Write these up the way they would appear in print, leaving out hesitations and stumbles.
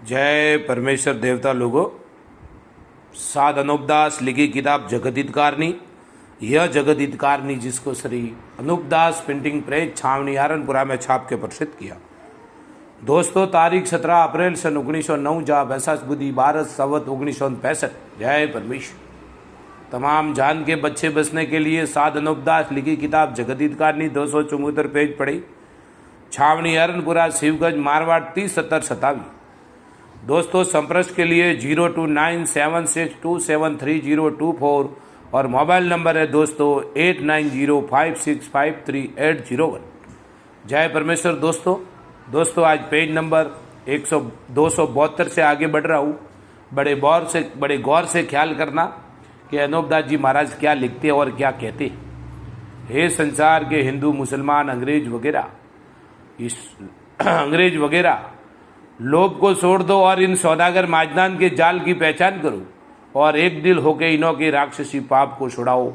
जय परमेश्वर देवता लोगों। साध अनूपदास लिखी किताब जगत हितकारनी। यह जगत हितकारनी जिसको श्री अनूपदास प्रिंटिंग प्रेस छावनी हारनपुरा में छाप के प्रसिद्ध किया। दोस्तों, तारीख 17 अप्रैल सन 1909 जहाँ बैसाख बुद्धि 12 संवत 1965। जय परमेश्वर। तमाम जान के बच्चे बसने के लिए साध अनूपदास लिखी किताब जगत हितकारनी 274 पेज पढ़ी। छावनी हारनपुरा शिवगंज मारवाड़ 307027। दोस्तों, संपर्क के लिए 029762730024 और मोबाइल नंबर है दोस्तों 8905653801। जय परमेश्वर। दोस्तों आज पेज नंबर 272 से आगे बढ़ रहा हूँ। बड़े गौर से ख्याल करना कि अनूपदास जी महाराज क्या लिखते और क्या कहते। हे संसार के हिंदू मुसलमान अंग्रेज वगैरह लोभ को छोड़ दो और इन सौदागर माजदान के जाल की पहचान करो और एक दिल होके इन्हों के राक्षसी पाप को छुड़ाओ,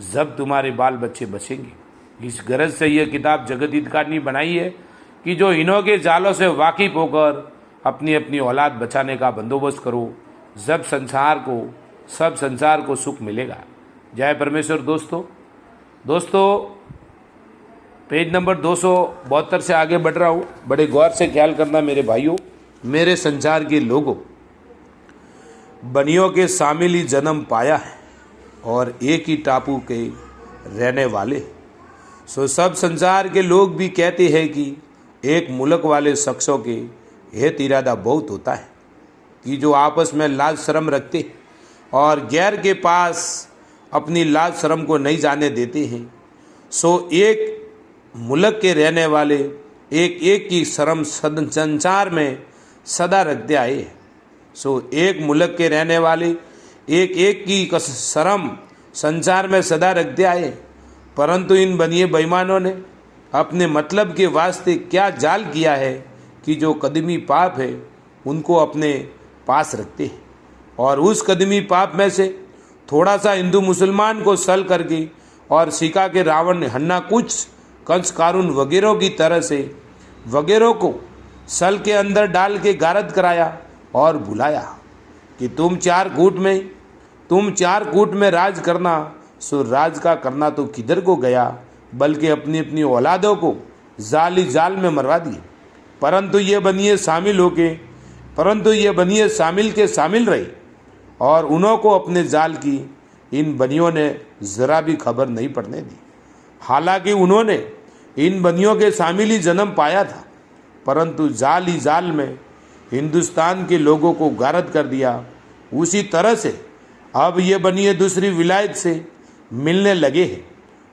जब तुम्हारे बाल बच्चे बचेंगे। इस गरज से यह किताब जगत हितकारनी बनाई है कि जो इन्हों के जालों से वाकिफ होकर अपनी अपनी औलाद बचाने का बंदोबस्त करो, जब सब संसार को सुख मिलेगा। जय परमेश्वर। दोस्तों पेज नंबर 272 से आगे बढ़ रहा हूँ। बड़े गौर से ख्याल करना मेरे भाइयों, मेरे संसार के लोगों। बनियों के शामिल ही जन्म पाया है और एक ही टापू के रहने वाले। सो सब संसार के लोग भी कहते हैं कि एक मुल्क वाले शख्सों के हेत इरादा बहुत होता है कि जो आपस में लाज शर्म रखते और गैर के पास अपनी लाज शर्म को नहीं जाने देते हैं। सो एक मुल्क के रहने वाले एक की शर्म संसार में सदा रखते आए हैं। सो एक मुल्क के रहने वाले एक की शर्म संसार में सदा रखते आए, परंतु इन बनिए बेईमानों ने अपने मतलब के वास्ते क्या जाल किया है कि जो कदमी पाप है उनको अपने पास रखते हैं और उस कदमी पाप में से थोड़ा सा हिंदू मुसलमान को सल करके और सिखा के रावण ने हन्ना कुछ कंस कारून वगैरह की तरह से वगैरह को सल के अंदर डाल के गारद कराया और बुलाया कि तुम चार कूट में राज करना। सो राज का करना तो किधर को गया, बल्कि अपनी अपनी औलादों को जाल में मरवा दिए। परंतु ये बनिए शामिल रहे और उन्हों को अपने जाल की इन बनियों ने जरा भी खबर नहीं पड़ने दी। हालांकि उन्होंने इन बनियों के शामिल ही जन्म पाया था, परंतु जाल में हिंदुस्तान के लोगों को गारद कर दिया। उसी तरह से अब ये बनिए दूसरी विलायत से मिलने लगे हैं।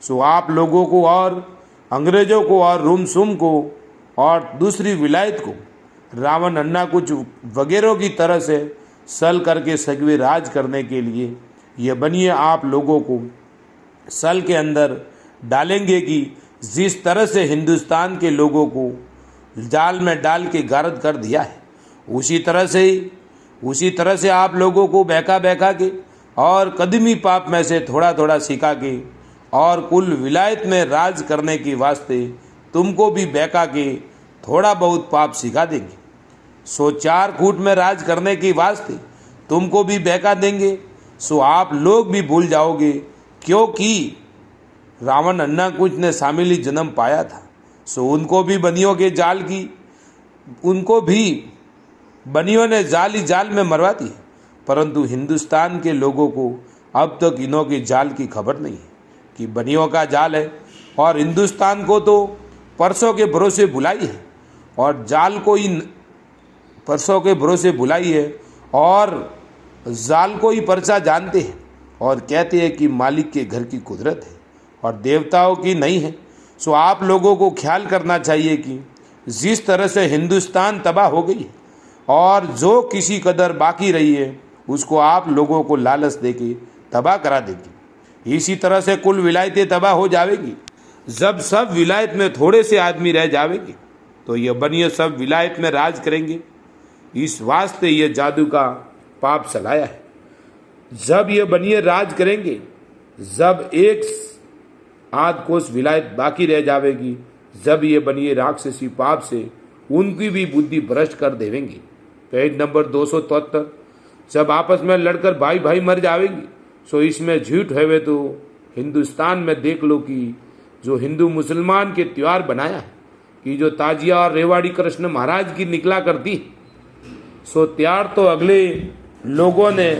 सो आप लोगों को और अंग्रेजों को और रूम को और दूसरी विलायत को रावण अन्ना कुछ वगैरह की तरह से सल करके सगवे राज करने के लिए ये बनिए आप लोगों को सल के अंदर डालेंगे कि जिस तरह से हिंदुस्तान के लोगों को जाल में डाल के गारद कर दिया है, उसी तरह से आप लोगों को बहका के और कदमी पाप में से थोड़ा थोड़ा सिखा के और कुल विलायत में राज करने के वास्ते तुमको भी बहका के थोड़ा बहुत पाप सिखा देंगे। सो चार कूट में राज करने के वास्ते तुमको भी बहका देंगे। सो आप लोग भी भूल जाओगे, क्योंकि रावण अन्ना कुछ ने शामिल ही जन्म पाया था। सो उनको भी बनियों ने जाल में मरवा दी, परंतु हिंदुस्तान के लोगों को अब तक इन्हों के जाल की खबर नहीं है कि बनियों का जाल है। और हिंदुस्तान को तो परसों के भरोसे बुलाई है और जाल को ही परसों के भरोसे बुलाई है और जाल को ही परचा जानते हैं और कहते हैं कि मालिक के घर की कुदरत है और देवताओं की नहीं है। सो आप लोगों को ख्याल करना चाहिए कि जिस तरह से हिंदुस्तान तबाह हो गई है और जो किसी कदर बाकी रही है उसको आप लोगों को लालच देके तबाह करा देगी। इसी तरह से कुल विलायतें तबाह हो जाएगी। जब सब विलायत में थोड़े से आदमी रह जाएंगे तो ये बनिए सब विलायत में राज करेंगे। इस वास्ते ये जादू का पाप चलाया है। जब ये बनिए राज करेंगे, जब एक आध कोस विलायत बाकी रह जाएगी, जब ये बनिए राक्षसी पाप से उनकी भी बुद्धि भ्रष्ट कर देवेंगे। Page number 273। जब आपस में लड़कर भाई भाई मर जाएंगे सो इसमें झूठ है तो हिंदुस्तान में देख लो कि जो हिंदू मुसलमान के त्योहार बनाया है कि जो ताजिया और रेवाड़ी कृष्ण महाराज की निकला करती सो त्योहार तो अगले लोगों ने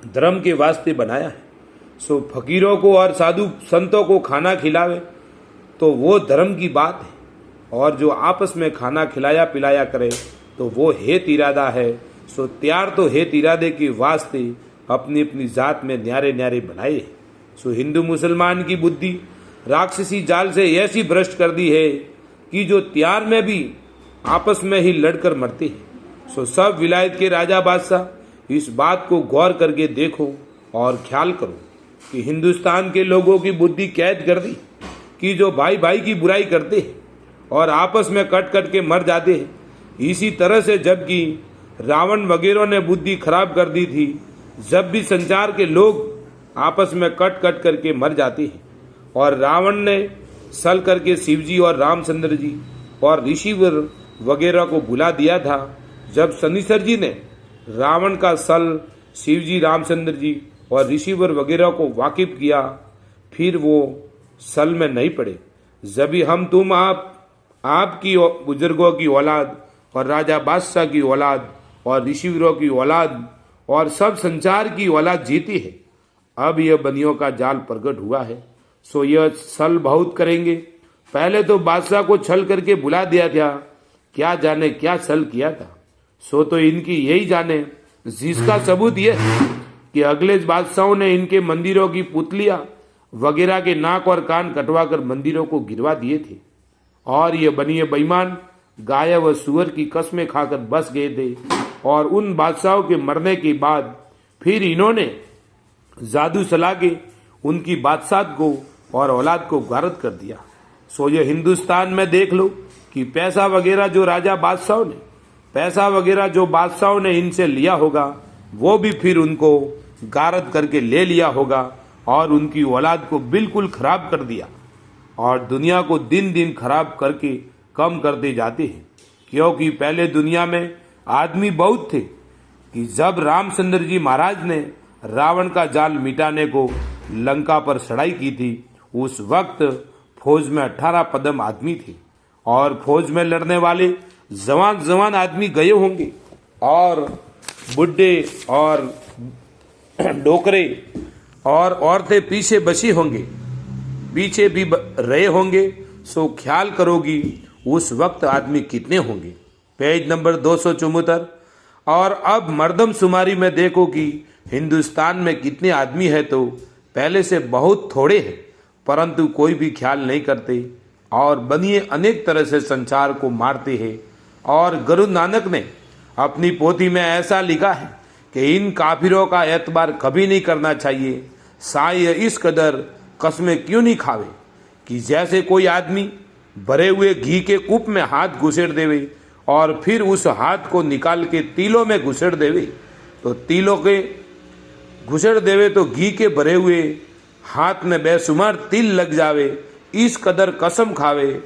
धर्म के वास्ते बनाया है। सो फकीरों को और साधु संतों को खाना खिलावे तो वो धर्म की बात है, और जो आपस में खाना खिलाया पिलाया करे तो वो हेत इरादा है। सो त्यार तो हेत इरादे के वास्ते अपनी अपनी जात में न्यारे न्यारे बनाए। सो हिंदू मुसलमान की बुद्धि राक्षसी जाल से ऐसी भ्रष्ट कर दी है कि जो त्यार में भी आपस में ही लड़कर मरते हैं। सो सब विलायत के राजा बादशाह इस बात को गौर करके देखो और ख्याल करो कि हिंदुस्तान के लोगों की बुद्धि कैद कर दी कि जो भाई भाई की बुराई करते हैं और आपस में कट कट के मर जाते हैं। इसी तरह से जबकि रावण वगैरह ने बुद्धि खराब कर दी थी, जब भी संसार के लोग आपस में कट कट करके मर जाते हैं, और रावण ने सल करके शिवजी और रामचंद्र जी और ऋषिवर वगैरह को बुला दिया था। जब शनिश्चर जी ने रावण का सल शिवजी रामचंद्र जी और ऋषिवर वगैरह को वाकिफ किया, फिर वो सल में नहीं पड़े। जब भी हम तुम आपकी बुजुर्गों की औलाद और राजा बादशाह की औलाद और ऋषिवीरों की औलाद और सब संसार की औलाद जीती है। अब यह बनियों का जाल प्रकट हुआ है, सो यह सल बहुत करेंगे। पहले तो बादशाह को छल करके बुला दिया था, क्या जाने क्या छल किया था। सो तो इनकी यही जाने, जिसका सबूत यह कि अगले बादशाहों ने इनके मंदिरों की पुतलियां वगैरह के नाक और कान कटवाकर मंदिरों को गिरवा दिए थे, और ये बनिए बेईमान गाय व सुअर की कस्में खाकर बस गए थे। और उन बादशाहों के मरने के बाद फिर इन्होंने जादू चला के उनकी बादशाह को और औलाद को गारद कर दिया। सो ये हिंदुस्तान में देख लो कि पैसा वगैरह जो राजा बादशाहों ने पैसा वगैरह जो बादशाहों ने इनसे लिया होगा वो भी फिर उनको गारद करके ले लिया होगा और उनकी औलाद को बिल्कुल खराब कर दिया, और दुनिया को दिन दिन खराब करके कम करते जाते हैं। क्योंकि पहले दुनिया में आदमी बहुत थे कि जब रामचंद्र जी महाराज ने रावण का जाल मिटाने को लंका पर चढ़ाई की थी, उस वक्त फौज में 18 पदम आदमी थे, और फौज में लड़ने वाले जवान जवान आदमी गए होंगे और बुढ़े और डोकरे और औरतें पीछे बची होंगे, पीछे भी रहे होंगे। सो ख्याल करोगी उस वक्त आदमी कितने होंगे। Page number 274। और अब मर्दमशुमारी में देखो कि हिंदुस्तान में कितने आदमी है, तो पहले से बहुत थोड़े हैं, परंतु कोई भी ख्याल नहीं करते और बनिए अनेक तरह से संसार को मारते हैं। और गुरु नानक ने अपनी पोथी में ऐसा लिखा है कि इन काफिरों का एतबार कभी नहीं करना चाहिए। साई इस कदर कस्में क्यों नहीं खावे कि जैसे कोई आदमी भरे हुए घी के कूप में हाथ घुसेड़ देवे और फिर उस हाथ को निकाल के तिलों में घुसेड़ देवे, तो तिलों के घुसेड़ देवे तो घी के भरे हुए हाथ में बेशुमार तिल लग जावे, इस कदर कसम खावे,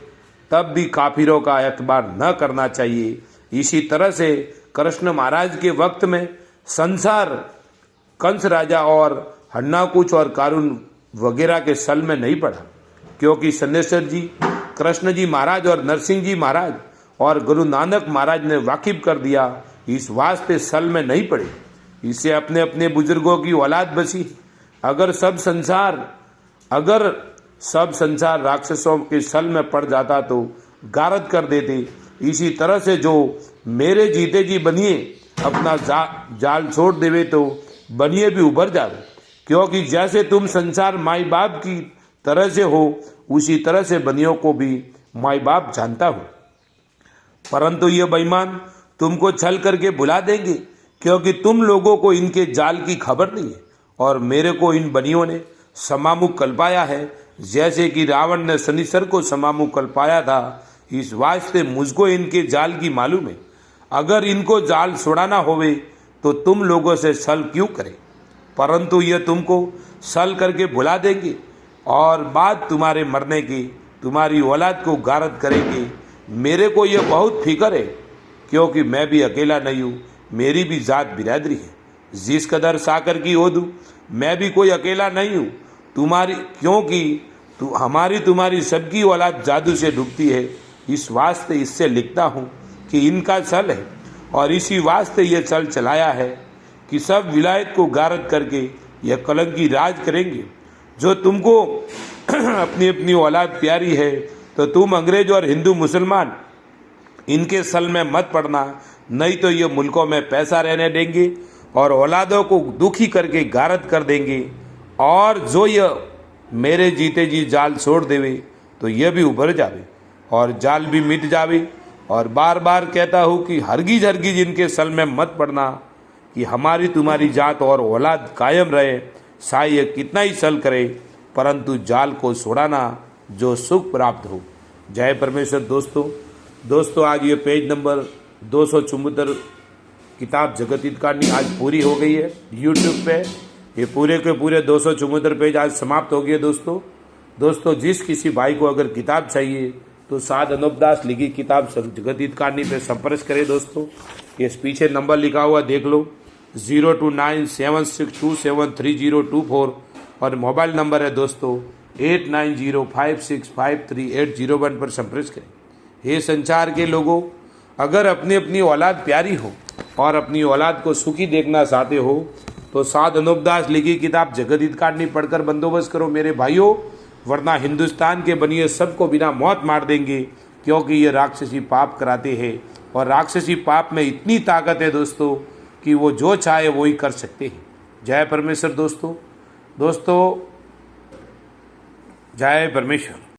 तब भी काफिरों का एतबार न करना चाहिए। इसी तरह से कृष्ण महाराज के वक्त में संसार कंस राजा और हन्नाकुच और कारुण वगैरह के सल में नहीं पड़ा, क्योंकि शनेश्वर जी, कृष्ण जी महाराज और नरसिंह जी महाराज और गुरु नानक महाराज ने वाकिफ कर दिया, इस वास्ते सल में नहीं पड़े। इससे अपने अपने बुजुर्गों की औलाद बची। अगर सब संसार राक्षसों के सल में पड़ जाता तो गारद कर देते। इसी तरह से जो मेरे जीते जी बनिए अपना जाल छोड़ देवे तो बनिए भी उभर जावे, क्योंकि जैसे तुम संसार माई बाप की तरह से हो उसी तरह से बनियों को भी माई बाप जानता हो। परंतु ये बेईमान तुमको छल करके भुला देंगे, क्योंकि तुम लोगों को इनके जाल की खबर नहीं है, और मेरे को इन बनियों ने समामुख कल्पाया है, जैसे कि रावण ने शनिश्चर को समामुख कल्पाया था। इस वास्ते मुझको इनके जाल की मालूम है। अगर इनको जाल छुड़ाना होवे तो तुम लोगों से छल क्यों करें, परंतु ये तुमको छल करके भुला देंगे और बाद तुम्हारे मरने की तुम्हारी औलाद को गारद करेंगे। मेरे को ये बहुत फिक्र है क्योंकि मैं भी अकेला नहीं हूँ, मेरी भी ज़ात बिरादरी है। जिस कदर साकर की ओदू, मैं भी कोई अकेला नहीं हूँ तुम्हारी, क्योंकि तुम्हारी सबकी औलाद जादू से डूबती है। इस वास्ते इससे लिखता हूँ कि इनका छल है, और इसी वास्ते ये छल चलाया है कि सब विलायत को गारत करके यह कलंकी राज करेंगे। जो तुमको अपनी अपनी औलाद प्यारी है, तो तुम अंग्रेज और हिंदू मुसलमान इनके सल में मत पड़ना, नहीं तो ये मुल्कों में पैसा रहने देंगे और औलादों को दुखी करके गारत कर देंगे। और जो यह मेरे जीते जी जाल छोड़ देवे, तो यह भी उभर जावे और जाल भी मिट जावे। और बार बार कहता हूँ कि हरगिज हरगिज इनके सल में मत पड़ना, कि हमारी तुम्हारी जात और औलाद कायम रहे, चाहे ये कितना ही सल करे, परंतु जाल को छोड़ाना जो सुख प्राप्त हो। जय परमेश्वर। दोस्तों आज ये पेज नंबर 274 किताब जगत हित कहानी आज पूरी हो गई है यूट्यूब पे। ये पूरे के पूरे 274 पेज आज समाप्त हो गए। दोस्तों जिस किसी भाई को अगर किताब चाहिए तो साध अनूप दास लिखी किताब जगत हित कहानी पे संपर्क करें। दोस्तों ये पीछे नंबर लिखा हुआ देख लो, 0297627324, और मोबाइल नंबर है दोस्तों 8905653801 पर संपर्क करें। हे संसार के लोगों, अगर अपनी अपनी औलाद प्यारी हो और अपनी औलाद को सुखी देखना चाहते हो, तो साध अनूप दास लिखी किताब जगत हित कहानी पढ़कर बंदोबस्त करो मेरे भाइयों, वरना हिंदुस्तान के बनिए सबको बिना मौत मार देंगे, क्योंकि ये राक्षसी पाप कराते हैं। और राक्षसी पाप में इतनी ताकत है दोस्तों कि वो जो चाहे वो ही कर सकते हैं। जय परमेश्वर। दोस्तों जय परमेश्वर।